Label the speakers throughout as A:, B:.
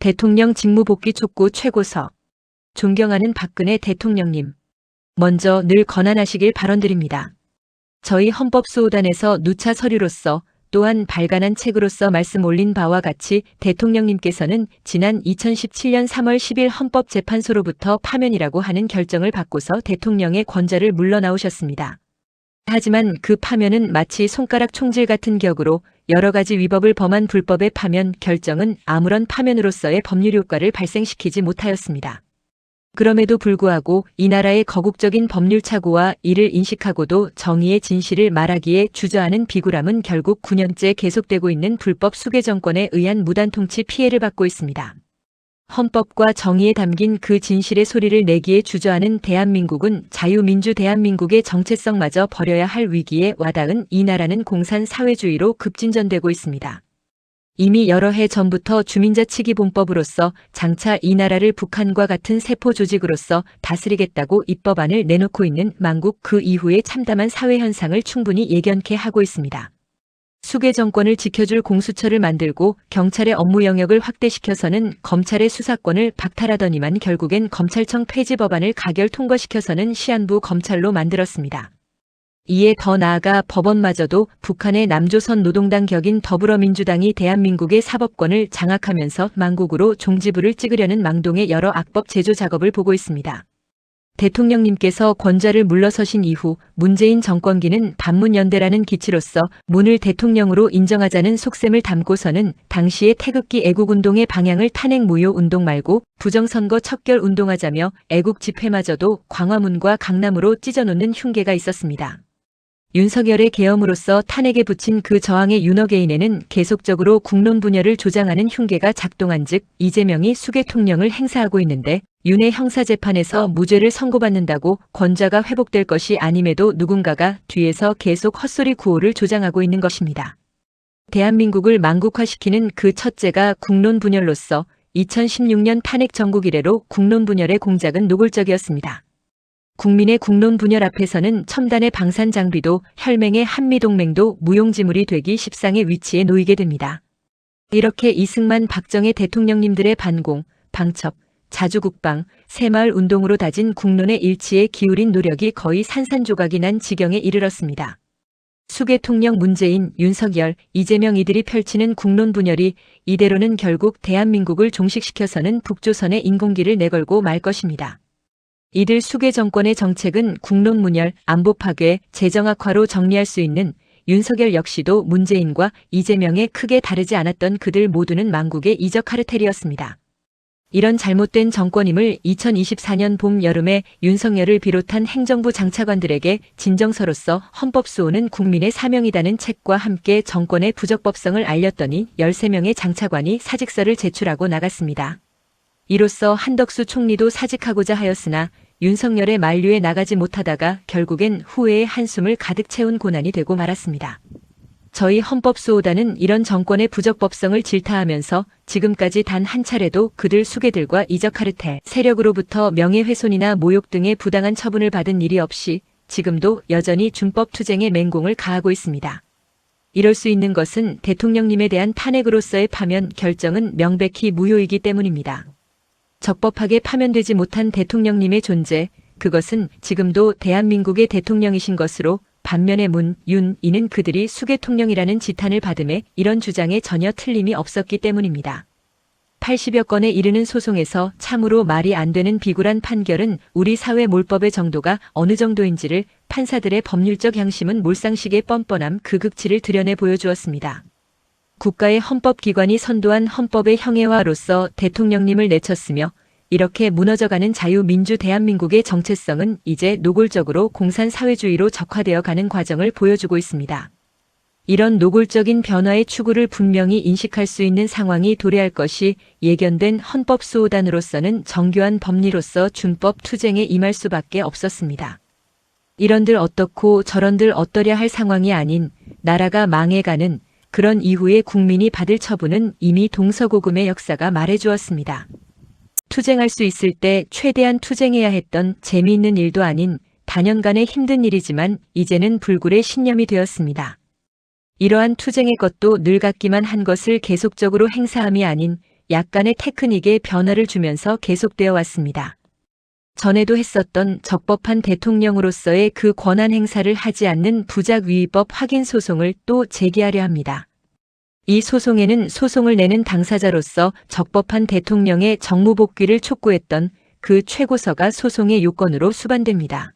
A: 대통령 직무복귀 촉구 최고서. 존경하는 박근혜 대통령님. 먼저 늘 건안하시길 발언드립니다. 저희 헌법수호단에서 누차 서류로서 또한 발간한 책으로서 말씀 올린 바와 같이 대통령님께서는 지난 2017년 3월 10일 헌법재판소로부터 파면이라고 하는 결정을 받고서 대통령의 권좌를 물러나오셨습니다. 하지만 그 파면은 마치 손가락 총질 같은 격으로 여러 가지 위법을 범한 불법의 파면 결정은 아무런 파면으로서의 법률 효과를 발생시키지 못하였습니다. 그럼에도 불구하고 이 나라의 거국적인 법률 착오와 이를 인식하고도 정의의 진실을 말하기에 주저하는 비굴함은 결국 9년째 계속되고 있는 불법 수괴 정권에 의한 무단 통치 피해를 받고 있습니다. 헌법과 정의에 담긴 그 진실의 소리를 내기에 주저하는 대한민국은 자유민주 대한민국의 정체성마저 버려야 할 위기에 와닿은 이 나라는 공산사회주의로 급진전되고 있습니다. 이미 여러 해 전부터 주민자치기본법으로서 장차 이 나라를 북한과 같은 세포 조직으로서 다스리겠다고 입법안을 내놓고 있는 망국 그 이후에 참담한 사회 현상을 충분히 예견케 하고 있습니다. 수괴 정권을 지켜줄 공수처를 만들고 경찰의 업무 영역을 확대시켜서는 검찰의 수사권을 박탈하더니만 결국엔 검찰청 폐지 법안을 가결 통과시켜서는 시한부 검찰로 만들었습니다. 이에 더 나아가 법원마저도 북한의 남조선 노동당 격인 더불어민주당이 대한민국의 사법권을 장악하면서 망국으로 종지부를 찍으려는 망동의 여러 악법 제조 작업을 보고 있습니다. 대통령님께서 권좌를 물러서신 이후 문재인 정권기는 반문연대라는 기치로서 문을 대통령으로 인정하자는 속셈을 담고서는 당시의 태극기 애국운동의 방향을 탄핵 무효 운동 말고 부정선거 척결 운동하자며 애국 집회마저도 광화문과 강남으로 찢어놓는 흉계가 있었습니다. 윤석열의 계엄으로서 탄핵에 붙인 그 저항의 윤허개인에는 계속적으로 국론 분열을 조장하는 흉계가 작동한 즉 이재명이 수괴 통령을 행사하고 있는데 윤의 형사재판에서 무죄를 선고받는다고 권좌가 회복될 것이 아님에도 누군가가 뒤에서 계속 헛소리 구호를 조장하고 있는 것입니다. 대한민국을 망국화시키는 그 첫째가 국론 분열로서 2016년 탄핵 전국 이래로 국론 분열의 공작은 노골적이었습니다. 국민의 국론 분열 앞에서는 첨단의 방산 장비도 혈맹의 한미동맹도 무용지물이 되기 십상의 위치에 놓이게 됩니다. 이렇게 이승만 박정희 대통령님들의 반공, 방첩, 자주국방, 새마을 운동으로 다진 국론의 일치에 기울인 노력이 거의 산산조각이 난 지경에 이르렀습니다. 수괴 통령 문재인, 윤석열, 이재명 이들이 펼치는 국론 분열이 이대로는 결국 대한민국을 종식시켜서는 북조선의 인공기를 내걸고 말 것입니다. 이들 수괴 정권의 정책은 국론 문열, 안보 파괴, 재정 악화로 정리할 수 있는 윤석열 역시도 문재인과 이재명에 크게 다르지 않았던 그들 모두는 망국의 이적 카르텔이었습니다. 이런 잘못된 정권임을 2024년 봄 여름에 윤석열을 비롯한 행정부 장차관들에게 진정서로서 헌법수호는 국민의 사명이라는 책과 함께 정권의 부적법성을 알렸더니 13명의 장차관이 사직서를 제출하고 나갔습니다. 이로써 한덕수 총리도 사직하고자 하였으나 윤석열의 만류에 나가지 못하다가 결국엔 후회의 한숨을 가득 채운 고난이 되고 말았습니다. 저희 헌법수호단은 이런 정권의 부적법성을 질타하면서 지금까지 단 한 차례도 그들 수괴들과 이적 카르텔 세력으로부터 명예훼손이나 모욕 등의 부당한 처분을 받은 일이 없이 지금도 여전히 준법 투쟁의 맹공을 가하고 있습니다. 이럴 수 있는 것은 대통령님에 대한 탄핵으로서의 파면 결정은 명백히 무효이기 때문입니다. 적법하게 파면되지 못한 대통령님의 존재, 그것은 지금도 대한민국의 대통령이신 것으로 반면에 문, 윤, 이는 그들이 수괴 통령이라는 지탄을 받음에 이런 주장에 전혀 틀림이 없었기 때문입니다. 80여 건에 이르는 소송에서 참으로 말이 안 되는 비굴한 판결은 우리 사회 몰법의 정도가 어느 정도인지를 판사들의 법률적 양심은 몰상식의 뻔뻔함 그 극치를 드러내 보여주었습니다. 국가의 헌법기관이 선도한 헌법의 형해화로서 대통령님을 내쳤으며 이렇게 무너져가는 자유민주 대한민국의 정체성은 이제 노골적으로 공산사회주의로 적화되어 가는 과정을 보여주고 있습니다. 이런 노골적인 변화의 추구를 분명히 인식할 수 있는 상황이 도래할 것이 예견된 헌법수호단으로서는 정교한 법리로서 준법 투쟁에 임할 수밖에 없었습니다. 이런들 어떻고 저런들 어떠랴 할 상황이 아닌 나라가 망해가는 그런 이후에 국민이 받을 처분은 이미 동서고금의 역사가 말해주었습니다. 투쟁할 수 있을 때 최대한 투쟁해야 했던 재미있는 일도 아닌 단연간의 힘든 일이지만 이제는 불굴의 신념이 되었습니다. 이러한 투쟁의 것도 늘 같기만 한 것을 계속적으로 행사함이 아닌 약간의 테크닉에 변화를 주면서 계속되어 왔습니다. 전에도 했었던 적법한 대통령으로서의 그 권한 행사를 하지 않는 부작위법 확인 소송을 또 제기하려 합니다. 이 소송에는 소송을 내는 당사자로서 적법한 대통령의 정무복귀를 촉구했던 그 최고서가 소송의 요건으로 수반됩니다.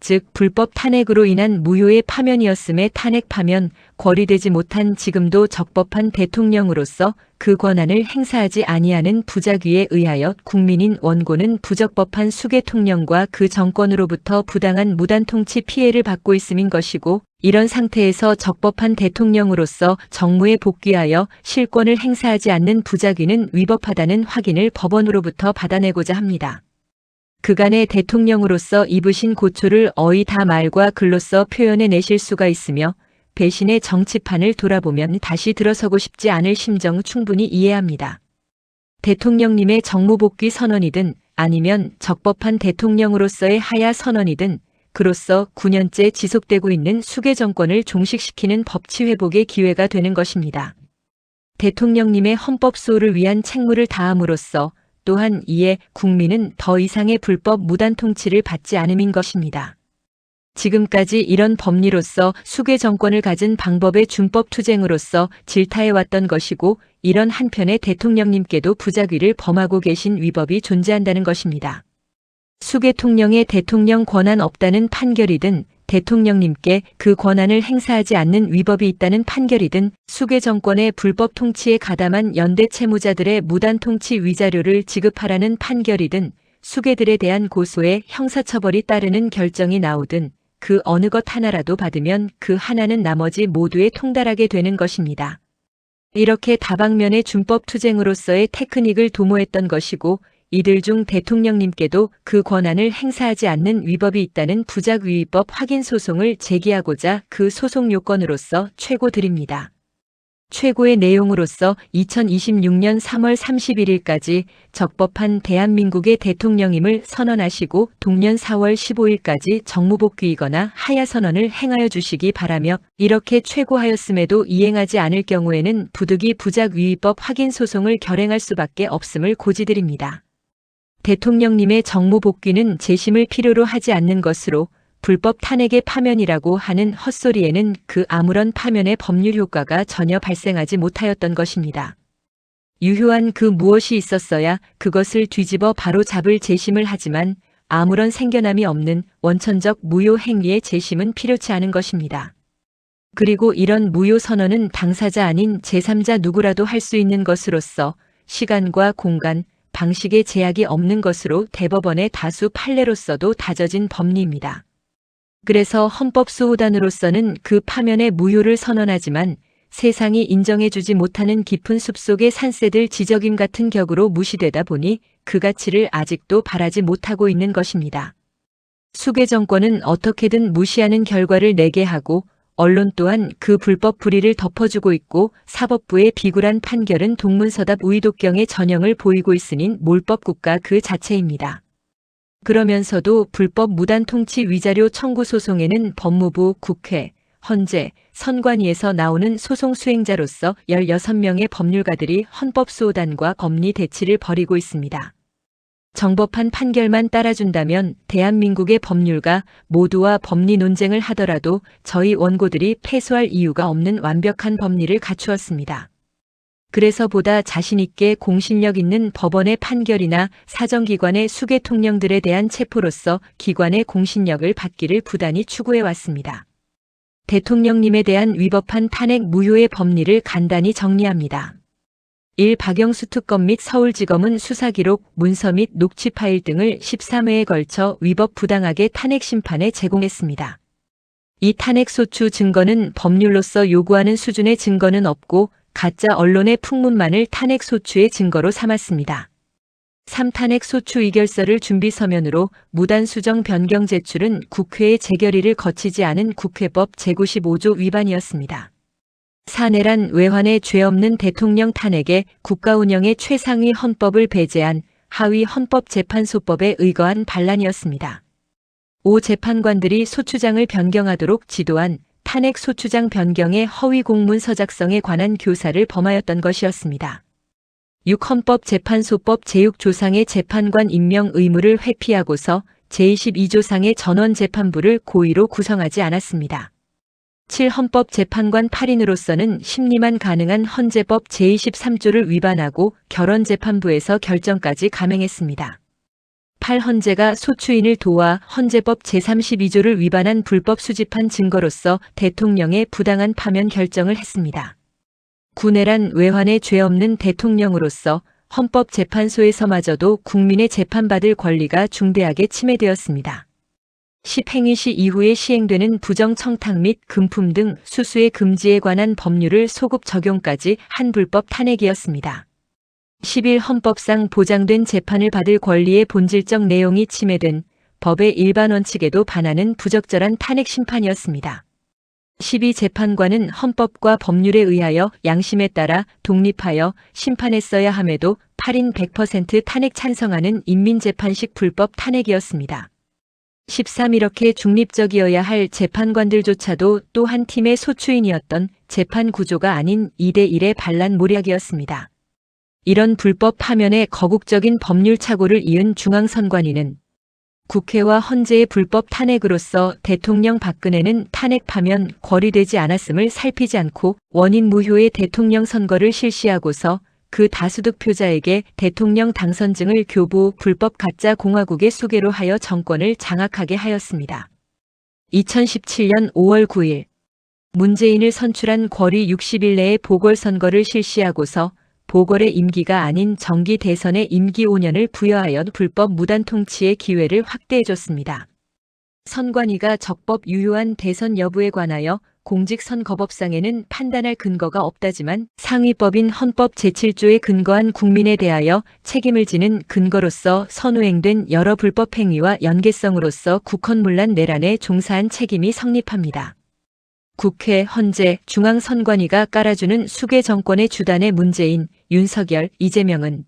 A: 즉 불법 탄핵으로 인한 무효의 파면이었음에 탄핵 파면, 거리되지 못한 지금도 적법한 대통령으로서 그 권한을 행사하지 아니하는 부작위에 의하여 국민인 원고는 부적법한 수계 통령과 그 정권으로부터 부당한 무단 통치 피해를 받고 있음인 것이고, 이런 상태에서 적법한 대통령으로서 정무에 복귀하여 실권을 행사하지 않는 부작위는 위법하다는 확인을 법원으로부터 받아내고자 합니다. 그간의 대통령으로서 입으신 고초를 어이 다 말과 글로써 표현해 내실 수가 있으며 배신의 정치판을 돌아보면 다시 들어서고 싶지 않을 심정 충분히 이해합니다. 대통령님의 정무복귀 선언이든 아니면 적법한 대통령으로서의 하야 선언이든 그로써 9년째 지속되고 있는 수계 정권을 종식시키는 법치 회복의 기회가 되는 것입니다. 대통령님의 헌법 수호를 위한 책무를 다함으로써 또한 이에 국민은 더 이상의 불법 무단 통치를 받지 않음인 것입니다. 지금까지 이런 법리로서 수계 정권을 가진 방법의 준법 투쟁으로서 질타해왔던 것이고, 이런 한편에 대통령님께도 부작위를 범하고 계신 위법이 존재한다는 것입니다. 수계 통령의 대통령 권한 없다는 판결이든 대통령님께 그 권한을 행사하지 않는 위법이 있다는 판결이든 수계 정권의 불법 통치에 가담한 연대 채무자들의 무단 통치 위자료를 지급하라는 판결이든 수계들에 대한 고소에 형사처벌이 따르는 결정이 나오든 그 어느 것 하나라도 받으면 그 하나는 나머지 모두에 통달하게 되는 것입니다. 이렇게 다방면의 준법 투쟁으로서의 테크닉을 도모했던 것이고, 이들 중 대통령님께도 그 권한을 행사하지 않는 위법이 있다는 부작위법 확인 소송을 제기하고자 그 소송 요건으로서 최고 드립니다. 최고의 내용으로서 2026년 3월 31일까지 적법한 대한민국의 대통령임을 선언하시고 동년 4월 15일까지 정무복귀이거나 하야 선언을 행하여 주시기 바라며, 이렇게 최고하였음에도 이행하지 않을 경우에는 부득이 부작위법 확인 소송을 결행할 수밖에 없음을 고지드립니다. 대통령님의 정무복귀는 재심을 필요로 하지 않는 것으로 불법 탄핵의 파면이라고 하는 헛소리에는 그 아무런 파면의 법률 효과가 전혀 발생하지 못하였던 것입니다. 유효한 그 무엇이 있었어야 그것을 뒤집어 바로 잡을 재심을 하지만 아무런 생겨남이 없는 원천적 무효 행위의 재심은 필요치 않은 것입니다. 그리고 이런 무효 선언은 당사자 아닌 제3자 누구라도 할 수 있는 것으로서 시간과 공간, 방식의 제약이 없는 것으로 대법원의 다수 판례로서도 다져진 법리입니다. 그래서 헌법수호단으로서는 그 파면의 무효를 선언하지만 세상이 인정해주지 못하는 깊은 숲속의 산새들 지적임 같은 격으로 무시되다 보니 그 가치를 아직도 바라지 못하고 있는 것입니다. 수계 정권은 어떻게든 무시하는 결과를 내게 하고 언론 또한 그 불법 불의를 덮어주고 있고 사법부의 비굴한 판결은 동문서답 우이독경의 전형을 보이고 있으니 몰법국가 그 자체입니다. 그러면서도 불법 무단 통치 위자료 청구 소송에는 법무부, 국회, 헌재, 선관위에서 나오는 소송 수행자로서 16명의 법률가들이 헌법수호단과 법리 대치를 벌이고 있습니다. 정법한 판결만 따라준다면 대한민국의 법률가 모두와 법리 논쟁을 하더라도 저희 원고들이 패소할 이유가 없는 완벽한 법리를 갖추었습니다. 그래서 보다 자신있게 공신력 있는 법원의 판결이나 사정기관의 수계 통령들에 대한 체포로서 기관의 공신력을 받기를 부단히 추구해왔습니다. 대통령님에 대한 위법한 탄핵 무효의 법리를 간단히 정리합니다. 1. 박영수 특검 및 서울지검은 수사기록, 문서 및 녹취 파일 등을 13회에 걸쳐 위법 부당하게 탄핵 심판에 제공했습니다. 이 탄핵 소추 증거는 법률로서 요구하는 수준의 증거는 없고 가짜 언론의 풍문만을 탄핵 소추의 증거로 삼았습니다. 3. 탄핵 소추 의결서를 준비 서면으로 무단 수정 변경 제출은 국회의 재결의를 거치지 않은 국회법 제95조 위반이었습니다. 4. 내란 외환에 죄 없는 대통령 탄핵에 국가 운영의 최상위 헌법을 배제한 하위 헌법재판소법에 의거한 반란이었습니다. 5. 재판관들이 소추장을 변경하도록 지도한 탄핵 소추장 변경의 허위 공문서 작성에 관한 교사를 범하였던 것이었습니다. 헌법재판소법 제6조상의 재판관 임명 의무를 회피하고서 제22조상의 전원재판부를 고의로 구성하지 않았습니다. 7. 헌법재판관 8인으로서는 심리만 가능한 헌재법 제23조를 위반하고 결원재판부에서 결정까지 감행했습니다. 8. 헌재가 소추인을 도와 헌재법 제32조를 위반한 불법 수집한 증거로서 대통령의 부당한 파면 결정을 했습니다. 9. 내란 외환에 죄 없는 대통령으로서 헌법재판소에서마저도 국민의 재판받을 권리가 중대하게 침해되었습니다. 10. 행위시 이후에 시행되는 부정청탁 및 금품 등 수수의 금지에 관한 법률을 소급 적용까지 한 불법 탄핵이었습니다. 11. 헌법상 보장된 재판을 받을 권리의 본질적 내용이 침해된 법의 일반 원칙에도 반하는 부적절한 탄핵 심판이었습니다. 12. 재판관은 헌법과 법률에 의하여 양심에 따라 독립하여 심판했어야 함에도 8인 100% 탄핵 찬성하는 인민재판식 불법 탄핵이었습니다. 13. 이렇게 중립적이어야 할 재판관들조차도 또 한 팀의 소추인이었던 재판 구조가 아닌 2대1의 반란 모략이었습니다. 이런 불법 파면에 거국적인 법률 착오를 이은 중앙선관위는 국회와 헌재의 불법 탄핵으로서 대통령 박근혜는 탄핵 파면 거리되지 않았음을 살피지 않고 원인 무효의 대통령 선거를 실시하고서 그 다수득표자에게 대통령 당선증을 교부 불법 가짜 공화국의 수괴로 하여 정권을 장악하게 하였습니다. 2017년 5월 9일 문재인을 선출한 궐이 60일 내에 보궐선거를 실시하고서 보궐의 임기가 아닌 정기 대선의 임기 5년을 부여하여 불법 무단 통치의 기회를 확대해줬습니다. 선관위가 적법 유효한 대선 여부에 관하여 공직선거법상에는 판단할 근거가 없다지만 상위법인 헌법 제7조에 근거한 국민에 대하여 책임을 지는 근거로서 선후행된 여러 불법 행위와 연계성으로서 국헌문란 내란에 종사한 책임이 성립합니다. 국회, 헌재, 중앙선관위가 깔아주는 수괴 정권의 주단의 문재인, 윤석열, 이재명은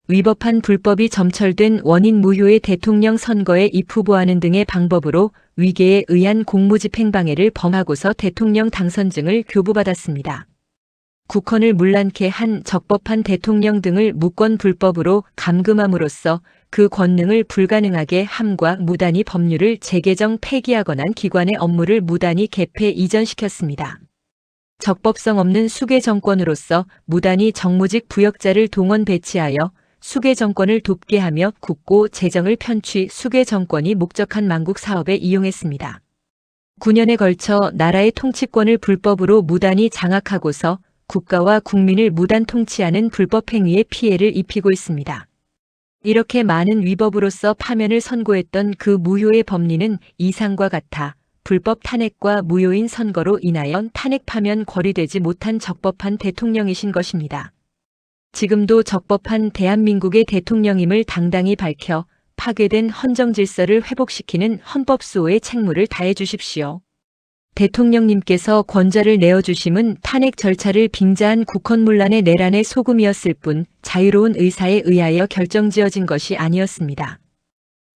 A: 위법한 불법이 점철된 원인 무효의 대통령 선거에 입후보하는 등의 방법으로 위계에 의한 공무집행방해를 범하고서 대통령 당선증을 교부받았습니다. 국헌을 문란케 한 적법한 대통령 등을 무권 불법으로 감금함으로써 그 권능을 불가능하게 함과 무단히 법률을 재개정 폐기하거나 기관의 업무를 무단히 개폐 이전시켰습니다. 적법성 없는 수괴 정권으로서 무단히 정무직 부역자를 동원 배치하여 수괴 정권을 돕게 하며 국고 재정을 편취 수괴 정권이 목적한 만국 사업에 이용했습니다. 9년에 걸쳐 나라의 통치권을 불법으로 무단히 장악하고서 국가와 국민을 무단 통치하는 불법 행위에 피해를 입히고 있습니다. 이렇게 많은 위법으로서 파면을 선고했던 그 무효의 법리는 이상과 같아 불법 탄핵과 무효인 선거로 인하여 탄핵 파면 거리되지 못한 적법한 대통령이신 것입니다. 지금도 적법한 대한민국의 대통령임을 당당히 밝혀 파괴된 헌정 질서를 회복시키는 헌법수호의 책무를 다해 주십시오. 대통령님께서 권좌를 내어주심은 탄핵 절차를 빙자한 국헌문란의 내란의 소금이었을 뿐 자유로운 의사에 의하여 결정지어진 것이 아니었습니다.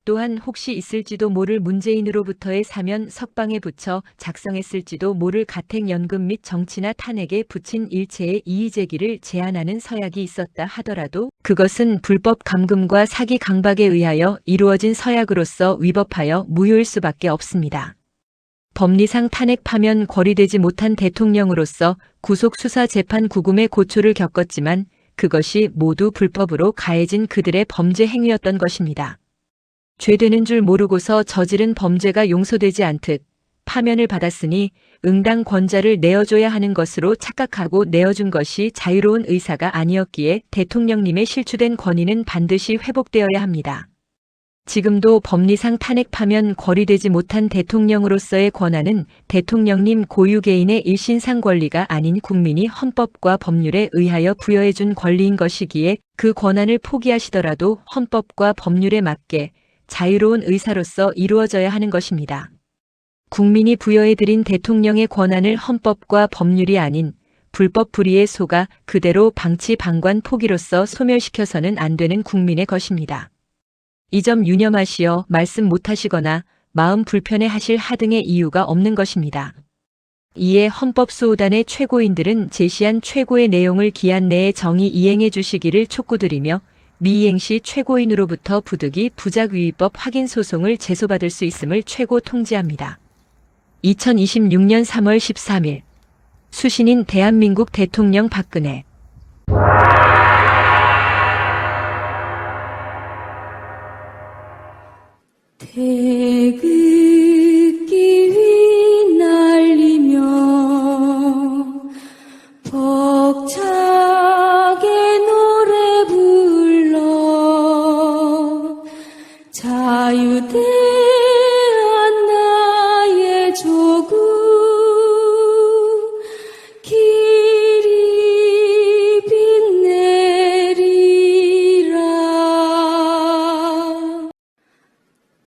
A: 또한 혹시 있을지도 모를 문재인으로부터의 사면 석방에 붙여 작성했을지도 모를 가택연금 및 정치나 탄핵에 붙인 일체의 이의제기를 제한하는 서약이 있었다 하더라도 그것은 불법 감금과 사기 강박에 의하여 이루어진 서약으로서 위법하여 무효일 수밖에 없습니다. 법리상 탄핵 파면 거리되지 못한 대통령으로서 구속수사 재판 구금의 고초를 겪었지만 그것이 모두 불법으로 가해진 그들의 범죄 행위였던 것입니다. 죄되는 줄 모르고서 저지른 범죄가 용서되지 않듯 파면을 받았으니 응당 권좌를 내어줘야 하는 것으로 착각하고 내어준 것이 자유로운 의사가 아니었기에 대통령님의 실추된 권위는 반드시 회복되어야 합니다. 지금도 법리상 탄핵 파면 거리되지 못한 대통령으로서의 권한은 대통령님 고유 개인의 일신상 권리가 아닌 국민이 헌법과 법률에 의하여 부여해준 권리인 것이기에 그 권한을 포기하시더라도 헌법과 법률에 맞게 자유로운 의사로서 이루어져야 하는 것입니다. 국민이 부여해드린 대통령의 권한을 헌법과 법률이 아닌 불법 불의에 속아 그대로 방치 방관 포기로서 소멸시켜서는 안 되는 국민의 것입니다. 이 점 유념하시어 말씀 못하시거나 마음 불편해 하실 하등의 이유가 없는 것입니다. 이에 헌법수호단의 최고인들은 제시한 최고의 내용을 기한 내에 정의 이행해 주시기를 촉구드리며 미이행 시 최고인으로부터 부득이 부작위법 확인 소송을 제소받을 수 있음을 최고 통지합니다. 2026년 3월 13일 수신인 대한민국 대통령 박근혜